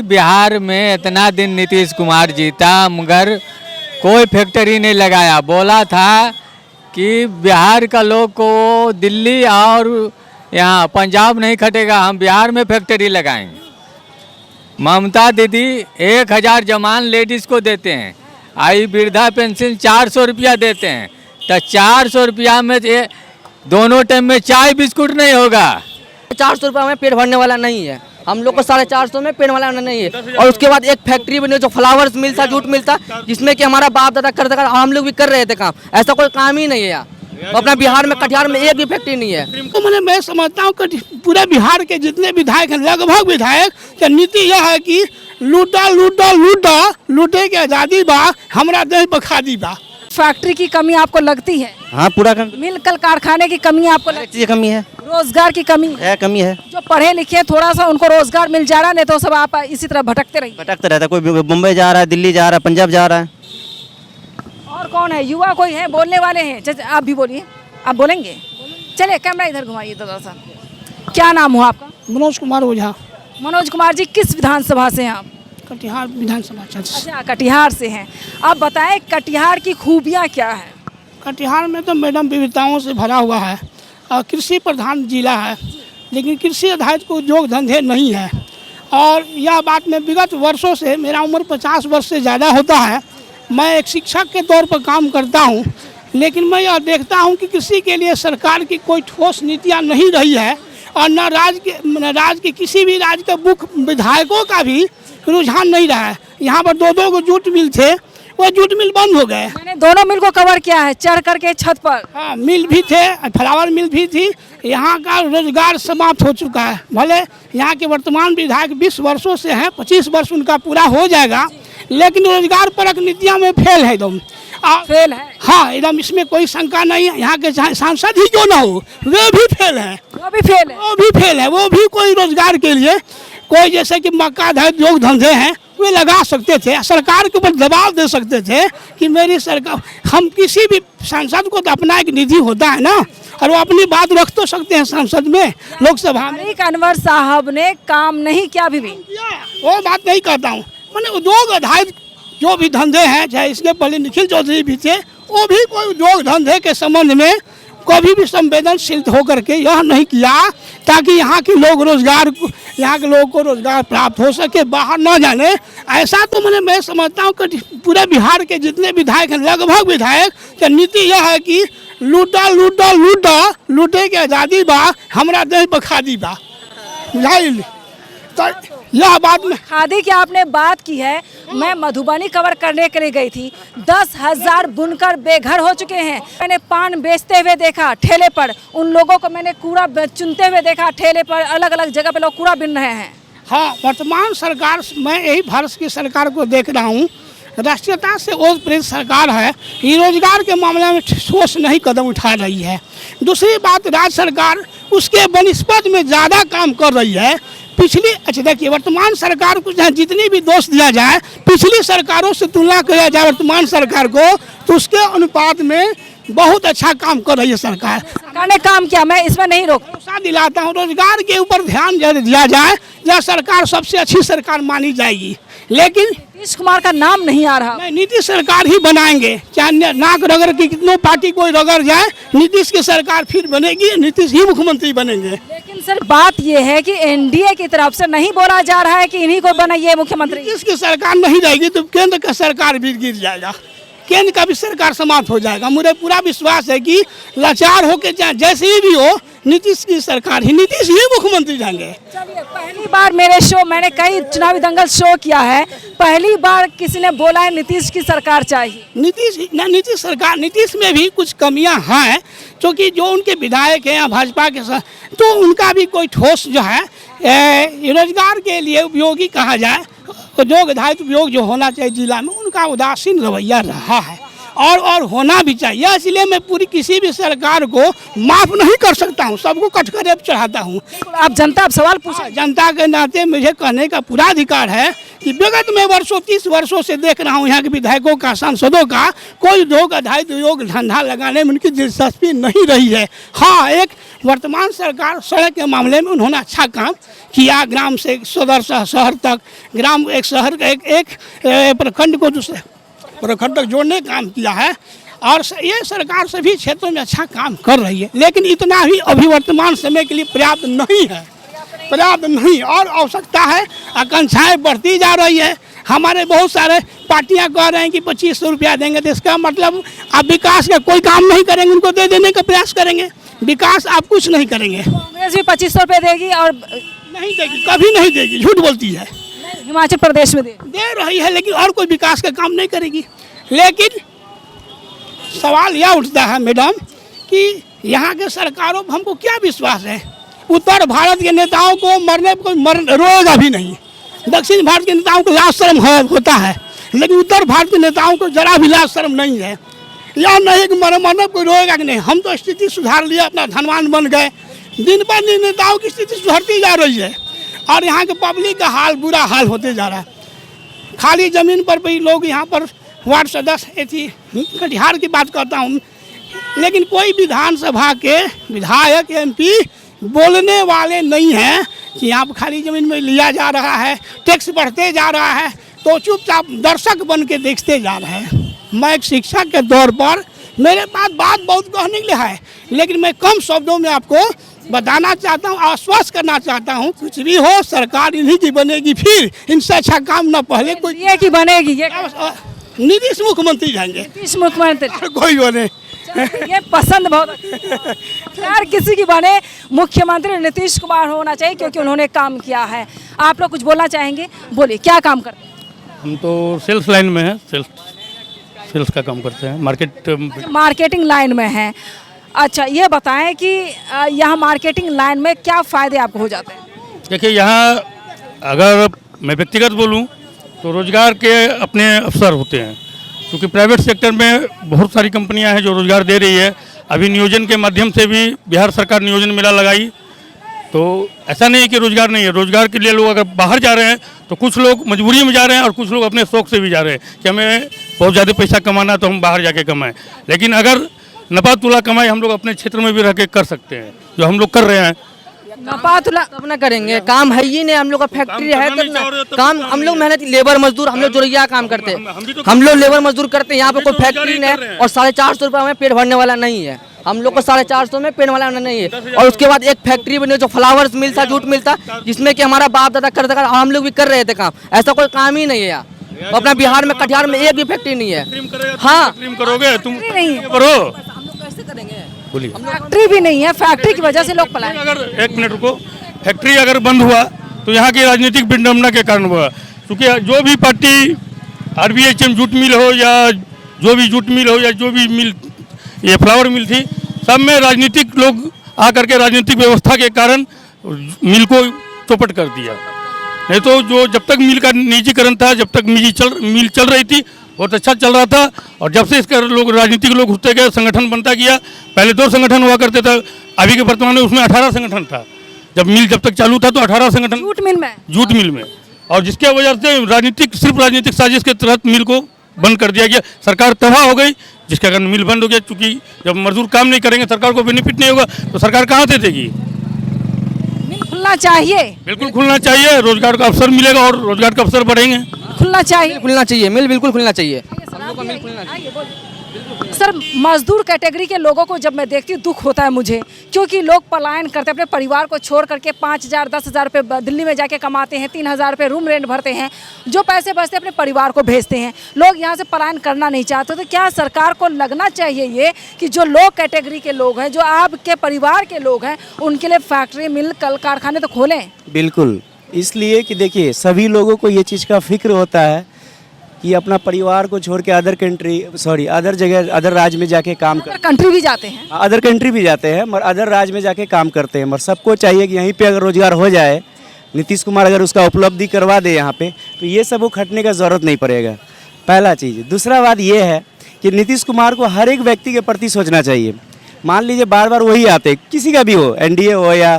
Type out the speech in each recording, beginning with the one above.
बिहार में इतना दिन नीतीश कुमार जीता मगर कोई फैक्ट्री नहीं लगाया। बोला था कि बिहार का लोग को दिल्ली और यहाँ पंजाब नहीं खटेगा, हम बिहार में फैक्ट्री लगाएंगे। ममता दीदी 1000 जमान लेडीज़ को देते हैं, आई वृद्धा पेंशन 400 रुपया देते हैं, तो 400 रुपया में दोनों टाइम में चाय बिस्कुट नहीं होगा। 400 रुपये में पेट भरने वाला नहीं है, हम लोग को 450 में पेट वाला नहीं है। और उसके बाद एक फैक्ट्री बनी जो फ्लावर्स मिलता, जूट मिलता, जिसमें कि हमारा बाप दादा करते कर हम लोग भी कर रहे थे काम। ऐसा कोई काम ही नहीं है यहाँ अपना बिहार में, कटिहार में एक भी फैक्ट्री नहीं है। तो मैं समझता हूँ कि पूरे बिहार के जितने विधायक हैं, लगभग विधायक की नीति यह है कि लूटा लूटा लूटा, लूटे के आज़ादी बा, हमारा देश बखादी बा। फैक्ट्री की कमी आपको लगती है? हाँ, पूरा मिल कल कारखाने की कमी आपको लगती है? कमी है, रोजगार की कमी है? कमी है। जो पढ़े लिखे थोड़ा सा उनको रोजगार मिल जा रहा, नहीं तो सब आप इसी तरह भटकते रहिए। भटकते रहता है, कोई मुंबई जा रहा है, दिल्ली जा रहा है, पंजाब जा रहा है। और कौन है युवा, कोई है बोलने वाले हैं? आप भी बोलिए, आप बोलेंगे? चलिए कैमरा इधर घुमाइए तो सा। क्या नाम हुआ आपका? मनोज कुमार ओझा। मनोज कुमार जी, किस विधानसभा से हैं आप? कटिहार विधानसभा क्षेत्र। अच्छा, कटिहार से हैं। आप बताएं कटिहार की खूबियाँ क्या है? कटिहार में तो मैडम विविधताओं से भरा हुआ है और कृषि प्रधान जिला है, लेकिन कृषि आधारित को उद्योग धंधे नहीं है। और यह बात में विगत वर्षों से, मेरा उम्र 50 वर्ष से ज़्यादा होता है, मैं एक शिक्षक के तौर पर काम करता हूं, लेकिन मैं यह देखता हूं कि कृषि के लिए सरकार की कोई ठोस नीतियां नहीं रही है और न राज्य के किसी भी राज्य के मुख्य विधायकों का भी रुझान नहीं रहा है। यहाँ पर दो को जूट मिल थे, वो जूट मिल बंद हो गए। मैंने दोनों मिल को कवर किया है, चढ़ करके छत पर। हाँ, मिल भी थे, फ्लावर मिल भी थी। यहाँ का रोजगार समाप्त हो चुका है। भले यहाँ के वर्तमान विधायक 20 वर्षों से हैं, 25 वर्ष उनका पूरा हो जाएगा, लेकिन रोजगार परक नीतियाँ में फेल है एकदम। फेल है? हाँ, एकदम, इसमें कोई शंका नहीं है। यहाँ के सांसद ही क्यों ना हो, वे भी फेल है। वो भी फेल है? वो भी फेल है। वो भी कोई रोजगार के लिए कोई जैसे कि मक्का आधारित उद्योग धंधे हैं वे लगा सकते थे, सरकार के ऊपर दबाव दे सकते थे कि मेरी सरकार, हम किसी भी सांसद को तो अपना एक निधि होता है ना, और वो अपनी बात रख तो सकते हैं संसद में, लोकसभा में। अनवर साहब ने काम नहीं किया अभी भी? वो बात नहीं करता हूँ, मैंने उद्योग आधारित जो भी धंधे हैं, चाहे इसके पहले निखिल चौधरी भी थे, वो भी कोई उद्योग धंधे के संबंध में कभी भी संवेदनशील होकर के यह नहीं किया ताकि यहाँ के लोग यहाँ के लोगों को रोजगार प्राप्त हो सके, बाहर न जाने। ऐसा तो मैं समझता हूँ कि पूरे बिहार के जितने विधायक हैं, लगभग विधायक की नीति यह है कि लूटा लूटा लूटा, लूटे के आज़ादी बा, हमारा देश बखादी बा। तो यह बात में खादी की आपने बात की है, मैं मधुबनी कवर करने के लिए गई थी। 10,000 बुनकर बेघर हो चुके हैं। मैंने पान बेचते हुए देखा ठेले पर, उन लोगों को मैंने कूड़ा चुनते हुए देखा ठेले पर, अलग अलग जगह पे लोग कूड़ा बिन रहे हैं। हाँ, वर्तमान सरकार, मैं यही भारत की सरकार को देख रहा हूँ, राष्ट्रीयता से ओत प्रेरित सरकार है, ये रोजगार के मामले में ठोस नहीं कदम उठा रही है। दूसरी बात, राज्य सरकार उसके बनिस्पत में ज़्यादा काम कर रही है। पिछली, अच्छा देखिए, वर्तमान सरकार को चाहे जितनी भी दोष दिया जाए, पिछली सरकारों से तुलना किया जाए वर्तमान सरकार को, तो उसके अनुपात में बहुत अच्छा काम कर रही है सरकार। सरकार ने काम किया, मैं इसमें नहीं रोकता। भरोसा दिलाता हूँ, रोजगार के ऊपर ध्यान दिया जाए, यह सरकार सबसे अच्छी सरकार मानी जाएगी। लेकिन नीतीश कुमार का नाम नहीं आ रहा। नहीं, नीतीश सरकार ही बनाएंगे, चाहे नाक रगड़ की कितनों पार्टी कोई रगड़ जाए, नीतीश की सरकार फिर बनेगी, नीतीश ही मुख्यमंत्री बनेंगे। लेकिन सर बात ये है कि एनडीए की तरफ से नहीं बोला जा रहा है कि इन्हीं को बनाइए मुख्यमंत्री। नीतीश की सरकार नहीं रहेगी तो केंद्र का सरकार भी गिर जाएगा, केंद्र का भी सरकार समाप्त हो जाएगा। मुझे पूरा विश्वास है कि लाचार होकर चाहे जैसे ही भी हो, नीतीश की सरकार ही, नीतीश ही मुख्यमंत्री जाएंगे। चलिए, पहली बार मेरे शो, मैंने कई चुनावी दंगल शो किया है, पहली बार किसी ने बोला है नीतीश की सरकार चाहिए। नीतीश सरकार, नीतीश में भी कुछ कमियां हैं, क्योंकि जो उनके विधायक हैं या भाजपा के साथ, तो उनका भी कोई ठोस जो है रोजगार के लिए उपयोगी कहा जाए, उद्योग आधारित उपयोग जो होना चाहिए जिला में, उनका उदासीन रवैया रहा है और होना भी चाहिए। इसलिए मैं पूरी किसी भी सरकार को माफ़ नहीं कर सकता हूँ, सबको कटघरे चढ़ाता हूँ। आप जनता, आप सवाल पूछा, जनता के नाते मुझे कहने का पूरा अधिकार है कि विगत में वर्षों 30 वर्षों से देख रहा हूँ यहाँ के विधायकों का, सांसदों का, कोई उद्योग आधारित उद्योग धंधा लगाने में उनकी दिलचस्पी नहीं रही है। हाँ, एक वर्तमान सरकार सड़क के मामले में उन्होंने अच्छा काम किया। ग्राम से सदर शहर तक, ग्राम एक शहर एक प्रखंड को दूसरे प्रखंड तक जोड़ने का काम किया है और ये सरकार सभी क्षेत्रों में अच्छा काम कर रही है। लेकिन इतना ही अभी वर्तमान समय के लिए पर्याप्त नहीं है, पर्याप्त नहीं, और आवश्यकता है। आकांक्षाएं बढ़ती जा रही है। हमारे बहुत सारे पार्टियां कह रहे हैं कि 2500 रुपया देंगे, तो इसका मतलब आप विकास का कोई काम नहीं करेंगे, उनको दे देने का प्रयास करेंगे, विकास आप कुछ नहीं करेंगे। कांग्रेस भी 2500 रुपये देगी और नहीं देगी, कभी नहीं देगी, झूठ बोलती है। हिमाचल प्रदेश में दे रही है लेकिन और कोई विकास का काम नहीं करेगी। लेकिन सवाल यह उठता है मैडम कि यहाँ के सरकारों पर हमको क्या विश्वास है। उत्तर भारत के नेताओं को मरने पर रोएगा भी नहीं, दक्षिण भारत के नेताओं को लाज शर्म होता है, लेकिन उत्तर भारत के नेताओं को जरा भी लाज शर्म नहीं है। यह नहीं कि मरने कोई रोएगा कि नहीं। हम तो स्थिति सुधार लिया, अपना धनवान बन गए। दिन पर दिन नेताओं की स्थिति सुधरती जा रही है और यहाँ के पब्लिक का हाल बुरा हाल होते जा रहा है। खाली ज़मीन पर भी लोग यहाँ पर वार्ड सदस्य थी, कटिहार की बात करता हूँ, लेकिन कोई विधानसभा के विधायक MP बोलने वाले नहीं हैं कि यहाँ पर खाली ज़मीन में लिया जा रहा है, टैक्स बढ़ते जा रहा है, तो चुपचाप दर्शक बन के देखते जा रहे हैं। मैं एक शिक्षक के तौर पर मेरे पास बात बहुत कहने के लिए है, लेकिन मैं कम शब्दों में आपको बताना चाहता हूँ, आश्वस्त करना चाहता हूँ, कुछ भी हो सरकार इन्हीं की बनेगी, फिर इनसे अच्छा काम न पहले कोई ये की बनेगी। ये नीतीश मुख्यमंत्री जाएंगे, नीतीश मुख्यमंत्री और कोई बने। ये पसंद बहुत यार किसी की बने, मुख्यमंत्री नीतीश कुमार होना चाहिए क्योंकि उन्होंने काम किया है। आप लोग कुछ बोलना चाहेंगे, बोलिए क्या काम करते हैं? हम तो सेल्स लाइन में हैं, सेल्स का काम करते हैं, मार्केटिंग लाइन में है। अच्छा ये बताएं कि यहाँ मार्केटिंग लाइन में क्या फ़ायदे आपको हो जाते हैं? देखिए यहाँ अगर मैं व्यक्तिगत बोलूँ तो रोज़गार के अपने अवसर होते हैं, क्योंकि प्राइवेट सेक्टर में बहुत सारी कंपनियां हैं जो रोज़गार दे रही है। अभी नियोजन के माध्यम से भी बिहार सरकार नियोजन मेला लगाई, तो ऐसा नहीं है कि रोज़गार नहीं है। रोज़गार के लिए लोग अगर बाहर जा रहे हैं तो कुछ लोग मजबूरी में जा रहे हैं और कुछ लोग अपने शौक से भी जा रहे हैं कि हमें बहुत ज़्यादा पैसा कमाना तो हम बाहर जाके कमाएं। लेकिन अगर नपा तुला कमाई हम लोग अपने क्षेत्र में भी रह के कर सकते हैं, जो हम लोग कर रहे हैं। नपा तुला कब ना करेंगे, काम है ही नहीं। हम लोग का फैक्ट्री है तब ना काम, हम लोग मेहनत लेबर मजदूर, हम लोग जोरिया काम करते हैं, हम लोग लेबर मजदूर करते हैं। यहाँ पे कोई फैक्ट्री नहीं है और 450 रुपये में पेट भरने वाला नहीं है। हम लोग को 450 में पेट भरने नहीं है। और उसके बाद एक फैक्ट्री बनी जो फ्लावर्स मिल था, जूट मिल था, जिसमें कि हमारा बाप दादा करते और हम लोग भी कर रहे थे काम। ऐसा कोई काम ही नहीं है यहाँ अपना बिहार में, कटिहार में एक भी फैक्ट्री नहीं है। हाँ करोगे तुम नहीं है, करो, कैसे करेंगे? बोलिए। फैक्ट्री भी नहीं है, फैक्ट्री की वजह से लोग पलायन। अगर एक मिनट रुको, फैक्ट्री अगर बंद हुआ तो यहाँ की राजनीतिक विडंबना के कारण हुआ, क्योंकि जो भी पार्टी RBHM जूट मिल हो या जो भी जूट मिल हो या जो भी मिल ये फ्लावर मिल थी, सब में राजनीतिक लोग आकर के राजनीतिक व्यवस्था के कारण मिल को चौपट कर दिया। नहीं तो जो जब तक मिल का निजीकरण था, जब तक मिल चल रही थी, बहुत अच्छा चल रहा था। और जब से इसका लोग राजनीतिक लोग घुसते गए, संगठन बनता गया। पहले 2 संगठन हुआ करते थे, अभी के वर्तमान में उसमें 18 संगठन था। जब मिल जब तक चालू था तो 18 संगठन जूट मिल में, और जिसके वजह से सिर्फ राजनीतिक साजिश के तहत मिल को बंद कर दिया गया। सरकार तबाह हो गई, जिसके कारण मिल बंद हो गया। चूँकि जब मजदूर काम नहीं करेंगे, सरकार को बेनिफिट नहीं होगा, तो सरकार कहाँ से देगी? मिल खुलना चाहिए, बिल्कुल खुलना चाहिए, रोजगार का अवसर मिलेगा और रोजगार का अवसर बढ़ेंगे। खुलना चाहिए, खुलना चाहिए, मिल बिल्कुल खुलना चाहिए। हम लोग का मिल खुलना चाहिए। सर मजदूर कैटेगरी के लोगों को जब मैं देखती हूँ दुख होता है मुझे, क्योंकि लोग पलायन करते हैं, अपने परिवार को छोड़ करके 5,000 10,000 रुपये दिल्ली में जाके कमाते हैं, 3,000 रुपये रूम रेंट भरते हैं, जो पैसे बचते अपने परिवार को भेजते हैं। लोग यहाँ से पलायन करना नहीं चाहते, तो क्या सरकार को लगना चाहिए ये कि जो लोग कैटेगरी के लोग हैं, जो आपके परिवार के लोग हैं, उनके लिए फैक्ट्री मिल कल कारखाने तो खोलें? बिल्कुल, इसलिए कि देखिए सभी लोगों को ये चीज़ का फिक्र होता है कि अपना परिवार को छोड़ के अदर जगह अदर राज्य में जाके काम कर, कंट्री भी जाते हैं, अदर कंट्री भी जाते हैं, मगर अदर राज्य में जाके काम करते हैं। मगर सबको चाहिए कि यहीं पे अगर रोजगार हो जाए, नीतीश कुमार अगर उसका उपलब्धि करवा दे यहाँ पे, तो ये सब वो खटने का ज़रूरत नहीं पड़ेगा, पहला चीज़। दूसरा बात ये है कि नीतीश कुमार को हर एक व्यक्ति के प्रति सोचना चाहिए। मान लीजिए बार बार वही आते, किसी का भी हो, NDA हो या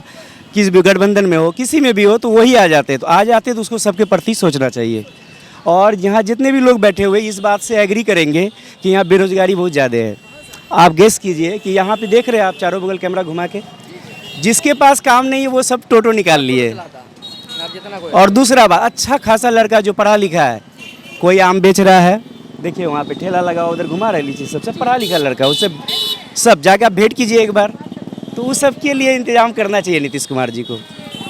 किसी भी गठबंधन में हो, किसी में भी हो, तो वही आ जाते हैं। तो आ जाते तो उसको सबके प्रति सोचना चाहिए। और यहाँ जितने भी लोग बैठे हुए इस बात से एग्री करेंगे कि यहाँ बेरोजगारी बहुत ज़्यादा है। आप गेस कीजिए कि यहाँ पे देख रहे हैं आप चारों बगल कैमरा घुमा के, जिसके पास काम नहीं है वो सब टोटो निकाल लिए। और दूसरा बात, अच्छा खासा लड़का जो पढ़ा लिखा है, कोई आम बेच रहा है, देखिए वहाँ पे ठेला लगा उधर घुमा रहे लीची, सब पढ़ा लिखा लड़का, उससे सब जाके आप भेंट कीजिए एक बार। तो उस सब के लिए इंतजाम करना चाहिए नीतीश कुमार जी को।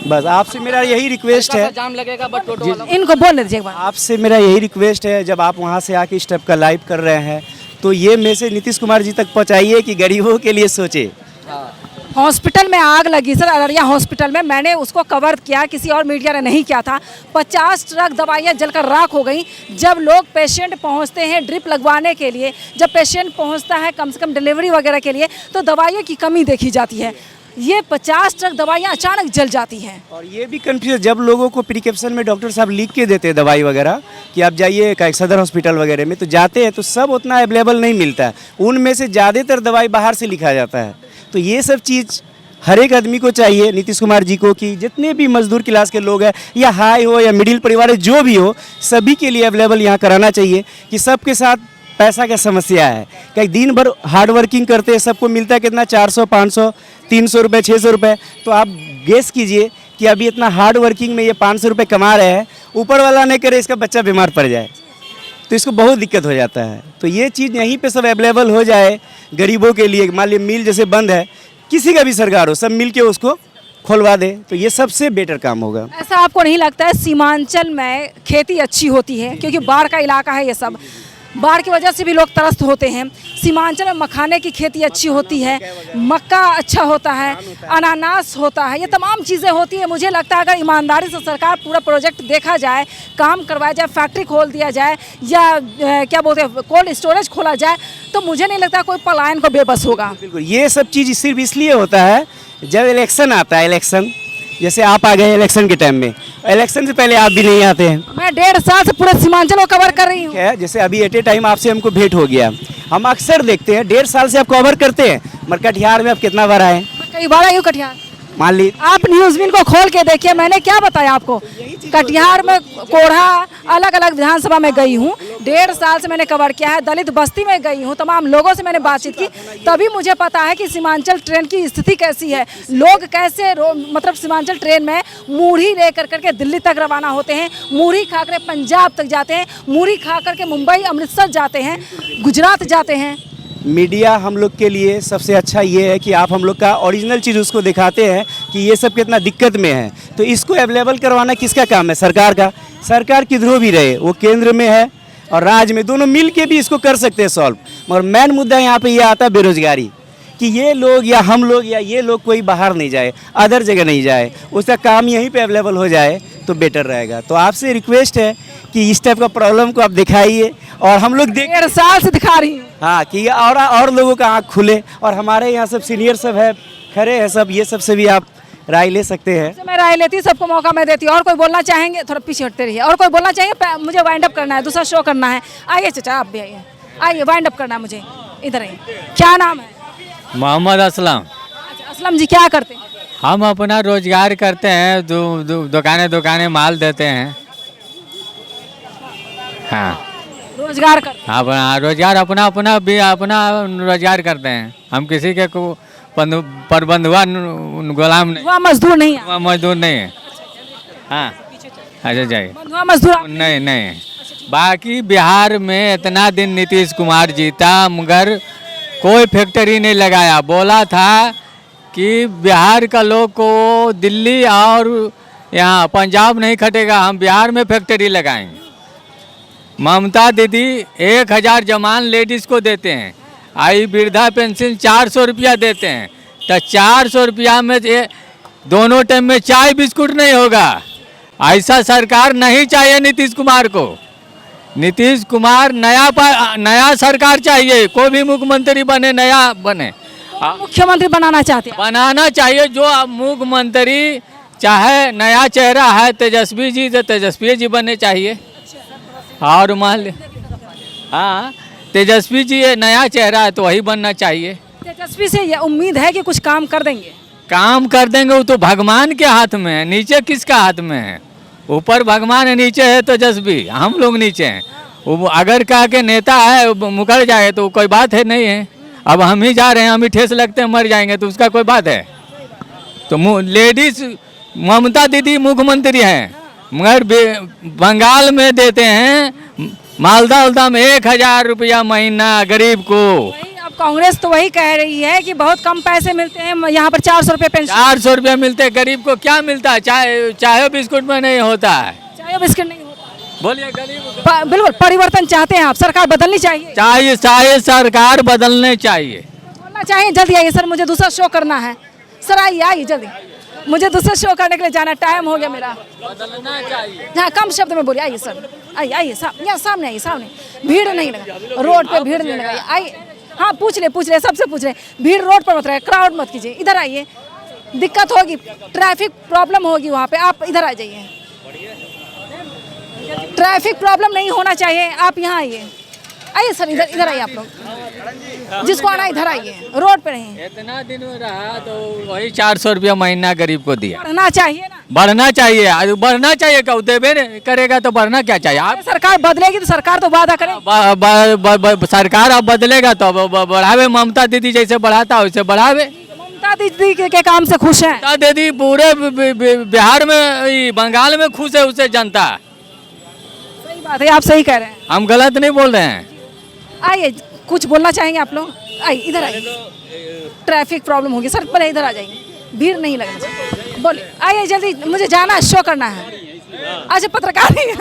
बस आपसे मेरा यही रिक्वेस्ट है, जाम लगेगा बट टोटो वाला इनको बोल दीजिए एक बार। आपसे मेरा यही रिक्वेस्ट है, जब आप वहाँ से आके इस टाइप का लाइव कर रहे हैं तो ये मैसेज नीतीश कुमार जी तक पहुँचाइए कि गरीबों के लिए सोचे। हॉस्पिटल में आग लगी सर, अररिया हॉस्पिटल में, मैंने उसको कवर किया, किसी और मीडिया ने नहीं किया था। 50 ट्रक दवाइयाँ जलकर राख हो गई। जब लोग पेशेंट पहुंचते हैं ड्रिप लगवाने के लिए, जब पेशेंट पहुंचता है कम से कम डिलीवरी वगैरह के लिए, तो दवाइयों की कमी देखी जाती है। ये 50 ट्रक दवाइयाँ अचानक जल जाती हैं। और ये भी कंफ्यूज, जब लोगों को प्रिस्क्रिप्शन में डॉक्टर साहब लिख के देते हैं दवाई वगैरह कि आप जाइए सदर हॉस्पिटल वगैरह में, तो जाते हैं तो सब उतना अवेलेबल नहीं मिलता है, उनमें से ज़्यादातर दवाई बाहर से लिखा जाता है। तो ये सब चीज़ हर एक आदमी को चाहिए, नीतीश कुमार जी को, कि जितने भी मजदूर क्लास के लोग हैं या हाई हो या मिडिल परिवार है, जो भी हो, सभी के लिए अवेलेबल यहाँ कराना चाहिए। कि सबके साथ पैसा का समस्या है, कहीं दिन भर हार्ड वर्किंग करते हैं, सबको मिलता है कितना 400 500 300 रुपये 600 रुपये। तो आप गेस कीजिए कि अभी इतना हार्ड वर्किंग में ये 500 रुपये कमा रहे हैं, ऊपर वाला नहीं करे इसका बच्चा बीमार पड़ जाए तो इसको बहुत दिक्कत हो जाता है। तो ये चीज़ यहीं पे सब अवेलेबल हो जाए गरीबों के लिए। मान लीजिए मिल जैसे बंद है, किसी का भी सरकार हो, सब मिल के उसको खोलवा दे, तो ये सबसे बेटर काम होगा। ऐसा आपको नहीं लगता है सीमांचल में खेती अच्छी होती है? क्योंकि बाढ़ का इलाका है, ये सब बाढ़ की वजह से भी लोग त्रस्त होते हैं। सीमांचल में मखाने की खेती अच्छी होती है, मक्का अच्छा होता है, अनानास होता है, ये तमाम चीज़ें होती हैं। मुझे लगता है अगर ईमानदारी से सरकार पूरा प्रोजेक्ट देखा जाए, काम करवाया जाए, फैक्ट्री खोल दिया जाए या क्या बोलते हैं कोल्ड स्टोरेज खोला जाए, तो मुझे नहीं लगता कोई पलायन को बेबस होगा। बिल्कुल, ये सब चीज़ सिर्फ इसलिए होता है जब इलेक्शन आता है। इलेक्शन जैसे आप आ गए इलेक्शन के टाइम में, इलेक्शन से पहले आप भी नहीं आते हैं। मैं 1.5 साल से पूरे सीमांचल को कवर कर रही हूँ। है जैसे अभी एट ए टाइम आपसे हमको भेंट हो गया, हम अक्सर देखते हैं 1.5 साल से आप कवर करते हैं, मगर कटिहार में आप कितना बार आए? कई बार आई हूँ कटिहार। मान ली आप न्यूज़बिन को खोल के देखिए, मैंने क्या बताया आपको। कटिहार में कोढ़ा अलग अलग विधानसभा में गई हूँ, 1.5 साल से मैंने कवर किया है। दलित बस्ती में गई हूँ, तमाम लोगों से मैंने बातचीत की, तभी मुझे पता है कि सीमांचल ट्रेन की स्थिति कैसी है। लोग कैसे मतलब सीमांचल ट्रेन में मूढ़ी लेकर करके दिल्ली तक रवाना होते हैं, मूढ़ी खा कर पंजाब तक जाते हैं, मूढ़ी खा करके मुंबई अमृतसर जाते हैं, गुजरात जाते हैं। मीडिया हम लोग के लिए सबसे अच्छा ये है कि आप हम लोग का ओरिजिनल चीज़ उसको दिखाते हैं कि ये सब कितना दिक्कत में है। तो इसको अवेलेबल करवाना किसका काम है? सरकार का। सरकार किधरों भी रहे, वो केंद्र में है और राज्य में, दोनों मिल के भी इसको कर सकते हैं सॉल्व। मगर मेन मुद्दा यहाँ पे ये आता है बेरोजगारी, कि ये लोग या हम लोग या ये लोग कोई बाहर नहीं जाए, अदर जगह नहीं जाए, उसका काम यहीं पे अवेलेबल हो जाए तो बेटर रहेगा। तो आपसे रिक्वेस्ट है कि इस टाइप का प्रॉब्लम को आप दिखाइए और हम लोग 1.5 साल से दिखा रही हूँ। हाँ, कि और लोगों का आँख खुले। और हमारे यहाँ सब सीनियर सब है, खड़े हैं सब, ये सब से भी आप राय ले सकते हैं। मैं राय लेती, सबको मौका मैं देती। और कोई बोलना चाहेंगे? थोड़ा पीछे हटते रहिए। और कोई बोलना चाहिए? मुझे वाइंड अप करना है, दूसरा शो करना है। आइए चाचा, आप भी आइए, आइए वाइंड अप करना है मुझे। इधर आइए। क्या नाम है? मोहम्मद असलम। अच्छा, असलम जी क्या करते हैं? हम अपना रोजगार करते हैं, दुकानें माल देते हैं। हाँ, रोजगार करते हैं। अपना रोजगार अपना रोजगार करते हैं। हम किसी के को परबंधुआ गुलाम नहीं, वहाँ मजदूर नहीं है। वहाँ मजदूर नहीं है। हाँ, अच्छा जाइए। वहाँ मजदूर नहीं। बाकी बिहार में इतना दिन नीतीश कुमार जीता मगर कोई फैक्ट्री नहीं लगाया। बोला था कि बिहार का लोग को दिल्ली और यहाँ पंजाब नहीं खटेगा, हम बिहार में फैक्ट्री लगाएंगे। ममता दीदी 1000 जमान लेडीज़ को देते हैं, आई वृद्धा पेंशन 400 रुपया देते हैं। तो 400 रुपया में दोनों टाइम में चाय बिस्कुट नहीं होगा। ऐसा सरकार नहीं चाहिए नीतीश कुमार को। नीतीश कुमार नया सरकार चाहिए, कोई भी मुख्यमंत्री बने, नया बने। मुख्यमंत्री बनाना चाहते हैं? बनाना चाहिए जो मुख्यमंत्री चाहे नया चेहरा है तेजस्वी जी, तो तेजस्वी जी बनने चाहिए। और मान ली हाँ, तेजस्वी जी नया चेहरा है तो वही बनना चाहिए। तेजस्वी से ये उम्मीद है कि कुछ काम कर देंगे? काम कर देंगे, वो तो भगवान के हाथ में है, नीचे किसका हाथ में है? ऊपर भगवान है, नीचे है तेजस्वी, हम लोग नीचे हैं। वो अगर कहा के नेता है मुकर जाए तो कोई बात है नहीं है। अब हम ही जा रहे हैं, हम ही ठेस लगते हैं मर जाएंगे, तो उसका कोई बात है? तो लेडीज ममता दीदी मुख्यमंत्री हैं, मगर बंगाल में देते हैं मालदा उलदा में 1,000 रुपया महीना गरीब को। वही अब कांग्रेस तो वही कह रही है कि बहुत कम पैसे मिलते हैं, यहाँ पर 400 रुपये पेंशन। 400 रुपया मिलते हैं, गरीब को क्या मिलता है? चाहे बिस्कुट में नहीं होता है। चाय बिस्किट नहीं होता। बोलिए गरीब बिल्कुल परिवर्तन चाहते हैं आप, सरकार बदलनी चाहिए। चाहिए सरकार बदलने चाहिए। बोलना चाहिए जल्दी आइए सर, मुझे दूसरा शो करना है। सर आइए जल्दी, मुझे दूसरा शो करने के लिए जाना, टाइम हो गया मेरा। बदलना चाहिए। हाँ कम शब्द में बोलिए। आइए सर, आइए यहाँ सामने आइए, सामने भीड़ नहीं लगा, रोड पे भीड़ नहीं लगाइए। आइए, हाँ पूछ ले सबसे पूछ ले, भीड़ रोड पर मत रहे, क्राउड मत कीजिए, इधर आइए, दिक्कत होगी, ट्रैफिक प्रॉब्लम होगी वहाँ पे, आप इधर आ जाइए। ट्रैफिक प्रॉब्लम नहीं होना चाहिए, आप यहाँ आइए। आइए सर, इधर आइए आप लोग, जिसको आना इधर आइए, रोड पे नहीं। इतना दिन में रहा तो वही 400 रुपया महीना गरीब को दिया। बढ़ना चाहिए ना, बढ़ना चाहिए, बढ़ना चाहिए। कब देवे करेगा तो बढ़ना क्या चाहिए? आप सरकार बदलेगी तो सरकार तो वादा करे। सरकार अब बदलेगा तो बढ़ावे, ममता दीदी जैसे बढ़ाता है वैसे बढ़ावे। ममता दीदी के काम से खुश हैं। ममता दीदी पूरे बिहार में, बंगाल में खुश है उससे जनता। सही बात है, आप सही कह रहे हैं। हम गलत नहीं बोल रहे हैं। आइए, कुछ बोलना चाहेंगे आप लोग? आइए इधर आइए, ट्रैफिक प्रॉब्लम होगी सर, पहले इधर आ जाइए, भीड़ नहीं लगना चाहिए। बोलिए, आइए जल्दी, मुझे जाना है, शो करना है। अच्छा पत्रकार ही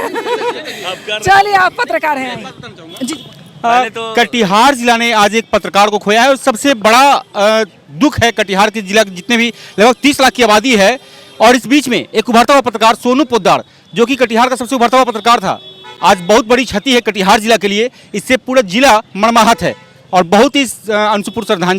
चलिए, आप पत्रकार हैं जी। कटिहार जिला ने आज एक पत्रकार को खोया है और सबसे बड़ा दुख है कटिहार के जिला के जितने भी लगभग 30 लाख की आबादी है। और इस बीच में एक उभरता हुआ पत्रकार सोनू पोद्दार, जो कि कटिहार का सबसे उभरता हुआ पत्रकार था, आज बहुत बड़ी क्षति है कटिहार जिला के लिए। इससे पूरा जिला मर्माहत है और बहुत ही अंशुपुर श्रद्धांजलि